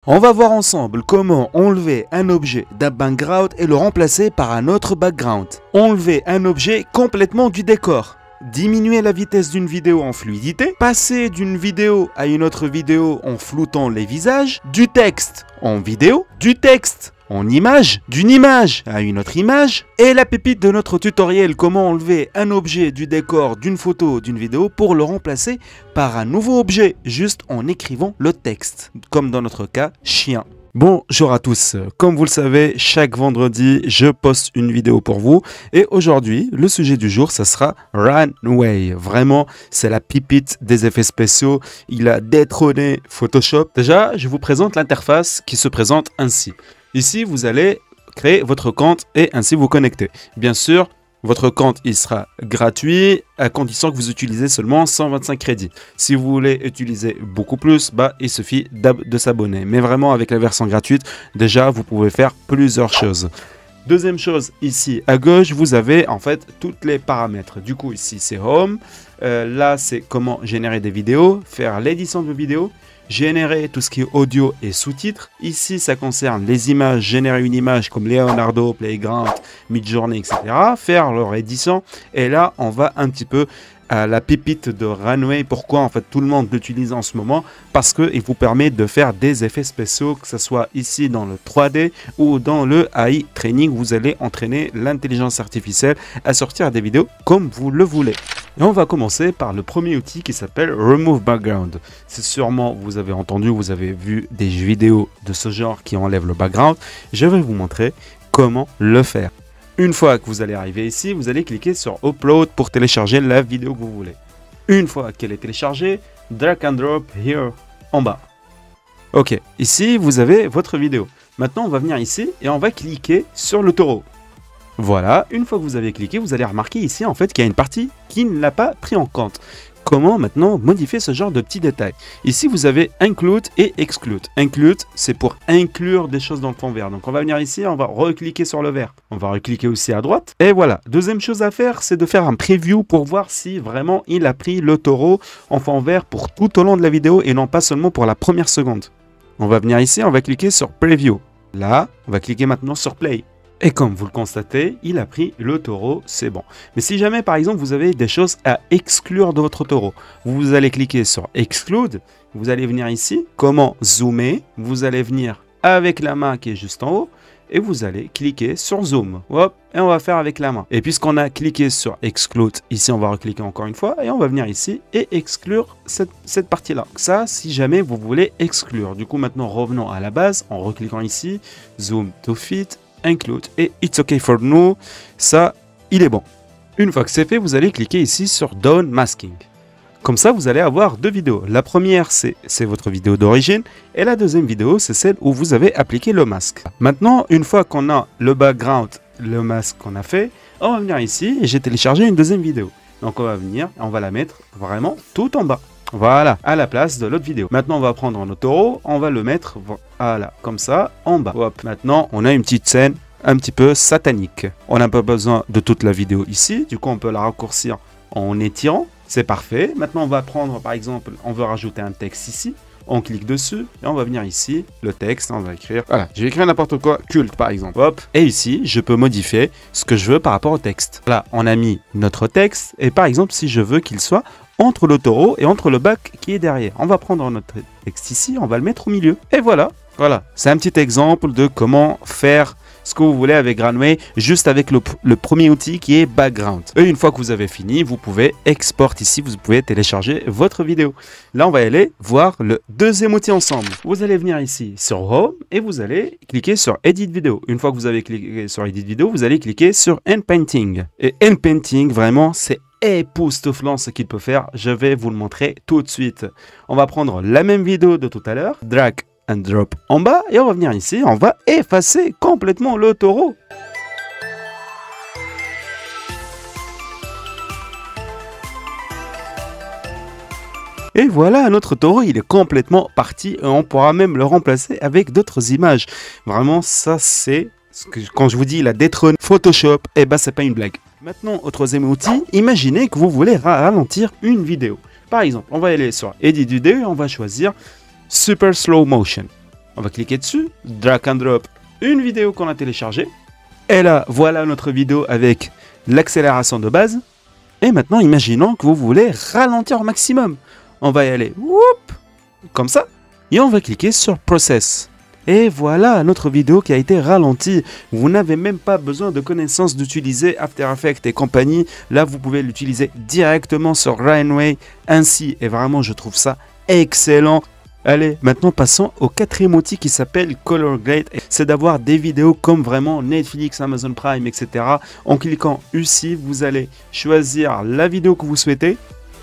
On va voir ensemble comment enlever un objet d'un background et le remplacer par un autre background. Enlever un objet complètement du décor. Diminuer la vitesse d'une vidéo en fluidité. Passer d'une vidéo à une autre vidéo en floutant les visages. Du texte en vidéo. Du texte en image, d'une image à une autre image. Et la pépite de notre tutoriel, comment enlever un objet du décor, d'une photo, d'une vidéo pour le remplacer par un nouveau objet, juste en écrivant le texte, comme dans notre cas, chien. Bonjour à tous, comme vous le savez, chaque vendredi, je poste une vidéo pour vous. Et aujourd'hui, le sujet du jour, ça sera Runway. Vraiment, c'est la pépite des effets spéciaux. Il a détrôné Photoshop. Déjà, je vous présente l'interface qui se présente ainsi. Ici, vous allez créer votre compte et ainsi vous connecter. Bien sûr, votre compte il sera gratuit à condition que vous utilisez seulement 125 crédits. Si vous voulez utiliser beaucoup plus, il suffit de s'abonner. Mais vraiment, avec la version gratuite, déjà, vous pouvez faire plusieurs choses. Deuxième chose, ici à gauche, vous avez en fait tous les paramètres. Du coup, ici, c'est Home. Là, c'est comment générer des vidéos, faire l'édition de vidéos. Générer tout ce qui est audio et sous-titres. Ici, ça concerne les images, générer une image comme Leonardo, Playground, Midjourney, etc. Faire leur édition. Et là, on va un petit peu à la pépite de Runway. Pourquoi en fait tout le monde l'utilise en ce moment? Parce qu'il vous permet de faire des effets spéciaux, que ce soit ici dans le 3D ou dans le AI Training. Vous allez entraîner l'intelligence artificielle à sortir des vidéos comme vous le voulez. Et on va commencer par le premier outil qui s'appelle Remove Background. C'est sûrement, vous avez entendu, vous avez vu des vidéos de ce genre qui enlèvent le background. Je vais vous montrer comment le faire. Une fois que vous allez arriver ici, vous allez cliquer sur Upload pour télécharger la vidéo que vous voulez. Une fois qu'elle est téléchargée, drag and drop here en bas. Ok, ici vous avez votre vidéo. Maintenant on va venir ici et on va cliquer sur le taureau. Voilà, une fois que vous avez cliqué, vous allez remarquer ici en fait qu'il y a une partie qui ne l'a pas pris en compte. Comment maintenant modifier ce genre de petits détails? Ici vous avez Include et Exclude. Include, c'est pour inclure des choses dans le fond vert. Donc on va venir ici, on va recliquer sur le vert. On va recliquer aussi à droite. Et voilà, deuxième chose à faire, c'est de faire un preview pour voir si vraiment il a pris le taureau en fond vert pour tout au long de la vidéo et non pas seulement pour la première seconde. On va venir ici, on va cliquer sur Preview. Là, on va cliquer maintenant sur Play. Et comme vous le constatez, il a pris le taureau, c'est bon. Mais si jamais, par exemple, vous avez des choses à exclure de votre taureau, vous allez cliquer sur Exclude, vous allez venir ici, comment zoomer, vous allez venir avec la main qui est juste en haut, et vous allez cliquer sur Zoom. Hop, et on va faire avec la main. Et puisqu'on a cliqué sur Exclude, ici on va recliquer encore une fois, et on va venir ici et exclure cette partie-là. Ça, si jamais vous voulez exclure. Du coup, maintenant, revenons à la base, en recliquant ici, Zoom to Fit, Include et It's OK for Now, ça, il est bon. Une fois que c'est fait, vous allez cliquer ici sur Down Masking. Comme ça, vous allez avoir deux vidéos. La première, c'est votre vidéo d'origine et la deuxième vidéo, c'est celle où vous avez appliqué le masque. Maintenant, une fois qu'on a le background, le masque qu'on a fait, on va venir ici et j'ai téléchargé une deuxième vidéo. Donc, on va venir, on va la mettre vraiment tout en bas. Voilà, à la place de l'autre vidéo. Maintenant, on va prendre notre taureau, on va le mettre, voilà, comme ça, en bas. Hop. Maintenant, on a une petite scène un petit peu satanique. On n'a pas besoin de toute la vidéo ici, du coup, on peut la raccourcir en étirant. C'est parfait. Maintenant, on va prendre, par exemple, on veut rajouter un texte ici. On clique dessus et on va venir ici, le texte, on va écrire, voilà, je vais écrire n'importe quoi, culte par exemple, hop, et ici, je peux modifier ce que je veux par rapport au texte. Là, on a mis notre texte, et par exemple, si je veux qu'il soit entre le taureau et entre le bac qui est derrière, on va prendre notre texte ici, on va le mettre au milieu, et voilà, c'est un petit exemple de comment faire ce que vous voulez avec Runway, juste avec le premier outil qui est Background. Et une fois que vous avez fini, vous pouvez export ici, vous pouvez télécharger votre vidéo. Là, on va aller voir le deuxième outil ensemble. Vous allez venir ici sur Home et vous allez cliquer sur Edit Vidéo. Une fois que vous avez cliqué sur Edit Vidéo, vous allez cliquer sur End Painting. Et End Painting, vraiment, c'est époustouflant ce qu'il peut faire. Je vais vous le montrer tout de suite. On va prendre la même vidéo de tout à l'heure, drag and drop en bas et on va venir ici, on va effacer complètement le taureau. Et voilà, notre taureau, il est complètement parti et on pourra même le remplacer avec d'autres images. Vraiment, ça c'est, quand je vous dis, il a détrôné Photoshop, et c'est pas une blague. Maintenant, au troisième outil, imaginez que vous voulez ralentir une vidéo. Par exemple, on va aller sur Edit Vidéo et on va choisir Super Slow Motion. On va cliquer dessus, drag and drop une vidéo qu'on a téléchargée. Et là, voilà notre vidéo avec l'accélération de base. Et maintenant, imaginons que vous voulez ralentir au maximum. On va y aller, whoop, comme ça. Et on va cliquer sur Process. Et voilà notre vidéo qui a été ralentie. Vous n'avez même pas besoin de connaissances d'utiliser After Effects et compagnie. Là, vous pouvez l'utiliser directement sur Runway. Ainsi, et vraiment, je trouve ça excellent. Allez, maintenant passons au quatrième outil qui s'appelle Color Grade. C'est d'avoir des vidéos comme vraiment Netflix, Amazon Prime, etc. En cliquant ici, vous allez choisir la vidéo que vous souhaitez.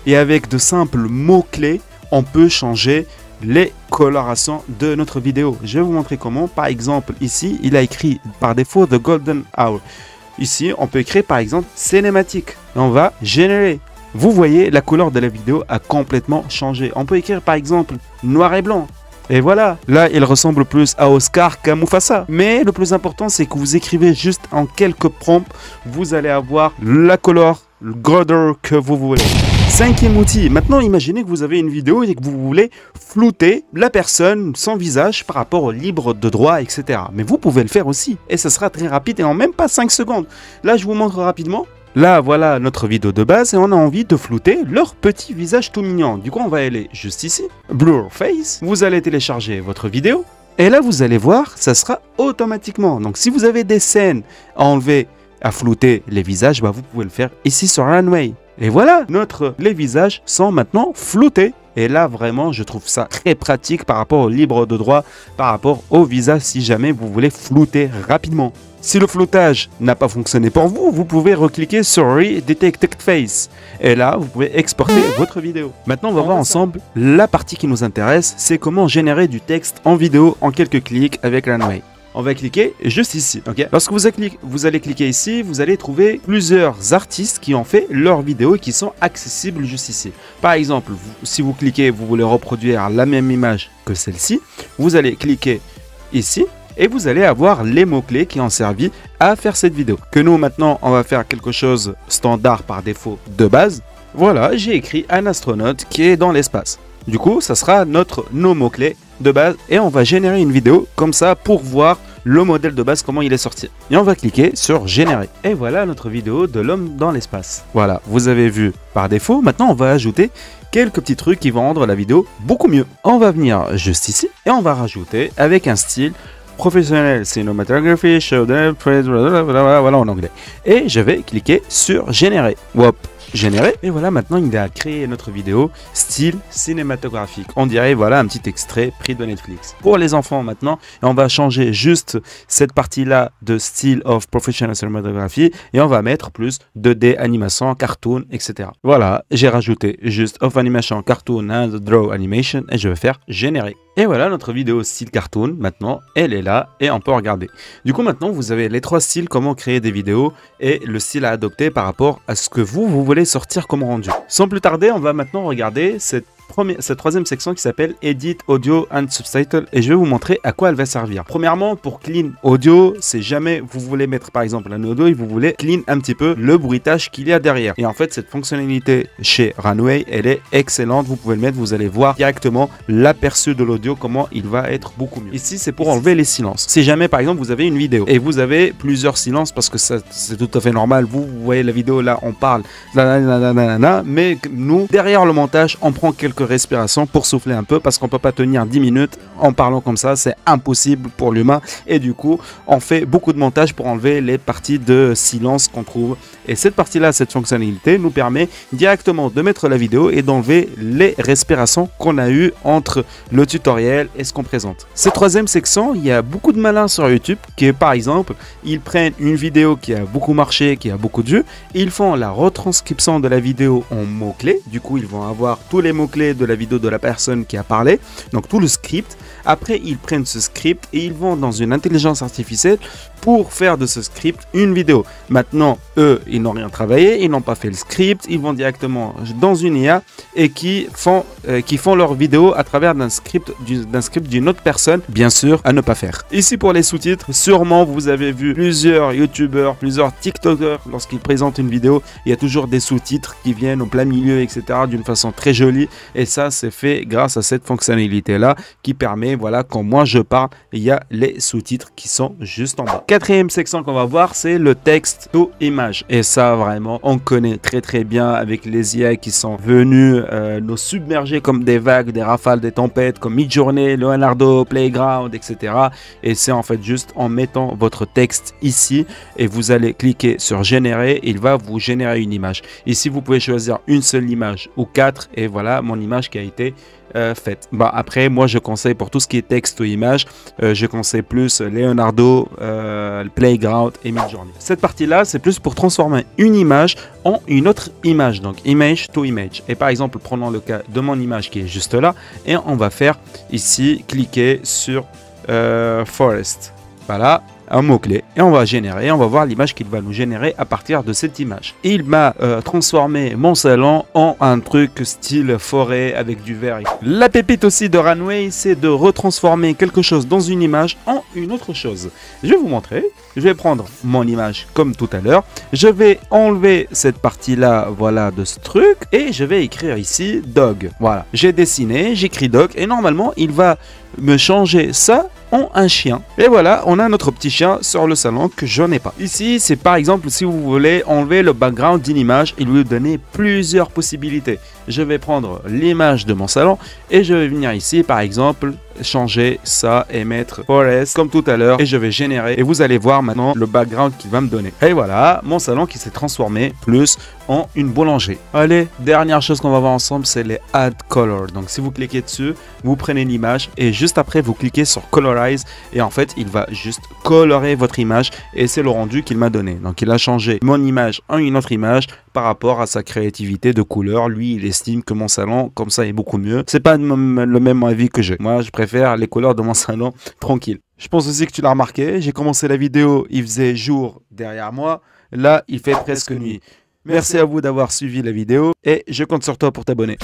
Et avec de simples mots-clés, on peut changer les colorations de notre vidéo. Je vais vous montrer comment. Par exemple, ici, il a écrit par défaut The Golden Hour. Ici, on peut écrire par exemple cinématique. Et on va générer. Vous voyez, la couleur de la vidéo a complètement changé. On peut écrire par exemple noir et blanc. Et voilà, là il ressemble plus à Oscar qu'à Mufasa. Mais le plus important, c'est que vous écrivez juste en quelques prompts, vous allez avoir la couleur, le gradeur que vous voulez. Cinquième outil, maintenant imaginez que vous avez une vidéo et que vous voulez flouter la personne, son visage par rapport au libre de droit, etc. Mais vous pouvez le faire aussi et ce sera très rapide et en même pas 5 secondes. Là je vous montre rapidement. Là, voilà notre vidéo de base et on a envie de flouter leur petit visage tout mignon. Du coup, on va aller juste ici, Blur Face. Vous allez télécharger votre vidéo et là, vous allez voir, ça sera automatiquement. Donc, si vous avez des scènes à enlever, à flouter les visages, bah, vous pouvez le faire ici sur Runway. Et voilà, les visages sont maintenant floutés. Et là, vraiment, je trouve ça très pratique par rapport au libre de droit, par rapport au visage si jamais vous voulez flouter rapidement. Si le floutage n'a pas fonctionné pour vous, vous pouvez recliquer sur Redetected Face. Et là, vous pouvez exporter votre vidéo. Maintenant, on va voir ensemble la partie qui nous intéresse, c'est comment générer du texte en vidéo en quelques clics avec Runway. On va cliquer juste ici, ok. Lorsque vous allez cliquer ici, vous allez trouver plusieurs artistes qui ont fait leurs vidéos et qui sont accessibles juste ici. Par exemple, si vous cliquez, vous voulez reproduire la même image que celle-ci, vous allez cliquer ici. Et vous allez avoir les mots-clés qui ont servi à faire cette vidéo. Que nous, maintenant, on va faire quelque chose standard par défaut de base. Voilà, j'ai écrit un astronaute qui est dans l'espace. Du coup, ça sera nos mots-clés de base. Et on va générer une vidéo comme ça pour voir le modèle de base, comment il est sorti. Et on va cliquer sur générer. Et voilà notre vidéo de l'homme dans l'espace. Voilà, vous avez vu par défaut. Maintenant, on va ajouter quelques petits trucs qui vont rendre la vidéo beaucoup mieux. On va venir juste ici et on va rajouter avec un style professionnel, cinematography, showdown, voilà en anglais. Et je vais cliquer sur générer. Hop, générer. Et voilà, maintenant il a créé notre vidéo style cinématographique. On dirait, voilà, un petit extrait pris de Netflix. Pour les enfants maintenant, on va changer juste cette partie-là de style of professional cinematography et on va mettre plus 2D, animation, cartoon, etc. Voilà, j'ai rajouté juste of animation, cartoon and draw animation et je vais faire générer. Et voilà notre vidéo style cartoon, maintenant elle est là et on peut regarder. Du coup maintenant vous avez les 3 styles, comment créer des vidéos et le style à adopter par rapport à ce que vous voulez sortir comme rendu. Sans plus tarder, on va maintenant regarder cette troisième section qui s'appelle Edit Audio and Subtitle et je vais vous montrer à quoi elle va servir. Premièrement, pour clean audio, c'est jamais vous voulez mettre par exemple un audio et vous voulez clean un petit peu le bruitage qu'il y a derrière. Et en fait, cette fonctionnalité chez Runway, elle est excellente. Vous pouvez le mettre, vous allez voir directement l'aperçu de l'audio, comment il va être beaucoup mieux. Ici, c'est pour enlever les silences. Si jamais par exemple vous avez une vidéo et vous avez plusieurs silences parce que c'est tout à fait normal, vous voyez la vidéo là, on parle, mais nous, derrière le montage, on prend quelques respiration pour souffler un peu parce qu'on peut pas tenir 10 minutes en parlant comme ça, c'est impossible pour l'humain et du coup on fait beaucoup de montage pour enlever les parties de silence qu'on trouve et cette partie là, cette fonctionnalité nous permet directement de mettre la vidéo et d'enlever les respirations qu'on a eu entre le tutoriel et ce qu'on présente. Cette troisième section, il y a beaucoup de malins sur YouTube qui par exemple ils prennent une vidéo qui a beaucoup marché, qui a beaucoup de vues, ils font la retranscription de la vidéo en mots-clés, du coup ils vont avoir tous les mots-clés de la vidéo de la personne qui a parlé, donc tout le script. Après ils prennent ce script et ils vont dans une intelligence artificielle pour faire de ce script une vidéo. Maintenant eux ils n'ont rien travaillé, ils n'ont pas fait le script, ils vont directement dans une IA et qui font leur vidéo à travers d'un script d'une autre personne, bien sûr à ne pas faire. Ici pour les sous-titres, sûrement vous avez vu plusieurs youtubeurs, plusieurs tiktokers lorsqu'ils présentent une vidéo, il y a toujours des sous-titres qui viennent au plein milieu, etc. d'une façon très jolie Et ça, c'est fait grâce à cette fonctionnalité-là qui permet, voilà, quand moi je parle, il y a les sous-titres qui sont juste en bas. Quatrième section qu'on va voir, c'est le texte to image. Et ça, vraiment, on connaît très bien avec les IA qui sont venus nous submerger comme des vagues, des rafales, des tempêtes, comme Midjourney, Leonardo, Playground, etc. Et c'est en fait juste en mettant votre texte ici et vous allez cliquer sur générer, il va vous générer une image. Ici, vous pouvez choisir une seule image ou 4 et voilà mon image qui a été faite. Bah, après, moi je conseille pour tout ce qui est texte ou image, je conseille plus Leonardo, Playground et Midjourney. Cette partie-là, c'est plus pour transformer une image en une autre image, donc image to image. Et par exemple, prenons le cas de mon image qui est juste là et on va faire ici, cliquer sur Forest. Voilà, un mot-clé et on va générer, on va voir l'image qu'il va nous générer à partir de cette image. Il m'a transformé mon salon en un truc style forêt avec du vert. La pépite aussi de Runway, c'est de retransformer quelque chose dans une image en une autre chose. Je vais vous montrer. Je vais prendre mon image comme tout à l'heure. Je vais enlever cette partie-là, voilà, de ce truc et je vais écrire ici dog. Voilà, j'ai dessiné, j'écris dog et normalement, il va me changer ça en un chien. Et voilà, on a notre petit chien sur le salon que je n'ai pas. Ici, c'est par exemple si vous voulez enlever le background d'une image, il va vous donner plusieurs possibilités. Je vais prendre l'image de mon salon et je vais venir ici, par exemple, changer ça et mettre forest comme tout à l'heure et je vais générer et vous allez voir maintenant le background qu'il va me donner. Et voilà, mon salon qui s'est transformé plus en une boulangerie. Allez, dernière chose qu'on va voir ensemble, c'est les add color. Donc si vous cliquez dessus, vous prenez l'image et juste après vous cliquez sur colorize et en fait il va juste colorer votre image et c'est le rendu qu'il m'a donné. Donc il a changé mon image en une autre image par rapport à sa créativité de couleur. Lui, il estime que mon salon comme ça est beaucoup mieux. C'est pas le même avis que j'ai. Moi, je préfère les couleurs de mon salon tranquille. Je pense aussi que tu l'as remarqué. J'ai commencé la vidéo, il faisait jour derrière moi. Là, il fait presque nuit. Merci à vous d'avoir suivi la vidéo et je compte sur toi pour t'abonner.